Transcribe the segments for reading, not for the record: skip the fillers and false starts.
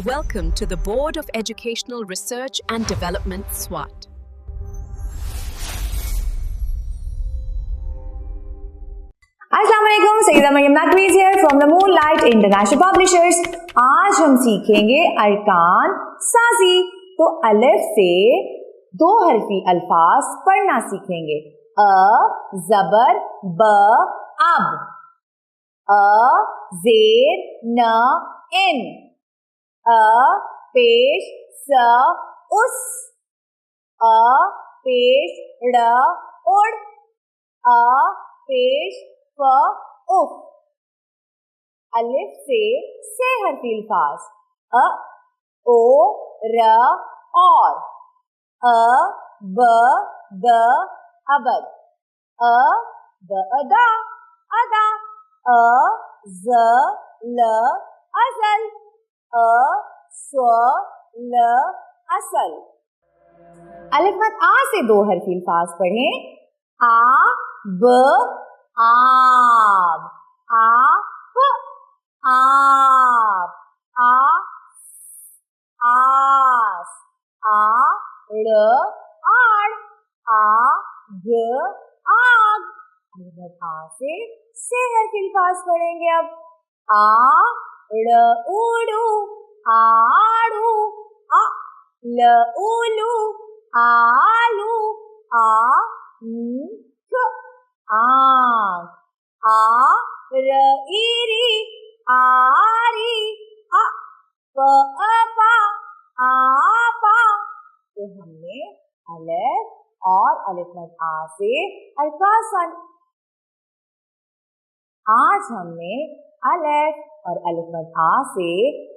Welcome to the Board of Educational Research and Development, SWAT. अस्सलामुअलैकुम, Saeeda Mariam Naqvi's here from the Moonlight International Publishers. आज हम सीखेंगे अरकान साजी। तो अलिफ से दो हरफी अल्फाज पढ़ना सीखेंगे। अ जबर ब अब, अ जेर न इन, अ पेश स उस, अ पेश ड़ उड़, अ पेश फ उफ। अलिफ से हरफी अल्फाज अ ओ र और, अ ब द अबद, अ द अदा अदा, अ ज ल अजल, अ स्व ल असल। अलिफ मद आ से दो हरफी अल्फाज पढ़ें। आ ब आब, आप आप, आ आस, आ ड़ आड़, आ ग आग। आ से हरफी अल्फाज पढ़ेंगे अब। आ ड़ उड़ू आड़ू, आ ल उलू आलू, आ आंख, आ र इरी आरी, अ प अपा आपा। तो हमने अलिफ और अलिफ मद आ से अल्फाज। आज हमने अलिफ और अलिफ मद आ से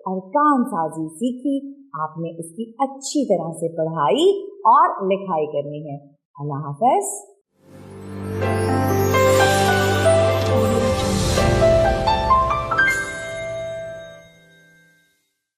अरकान साजी सीखी। आपने इसकी अच्छी तरह से पढ़ाई और लिखाई करनी है। अल्लाह हाफ़िज़।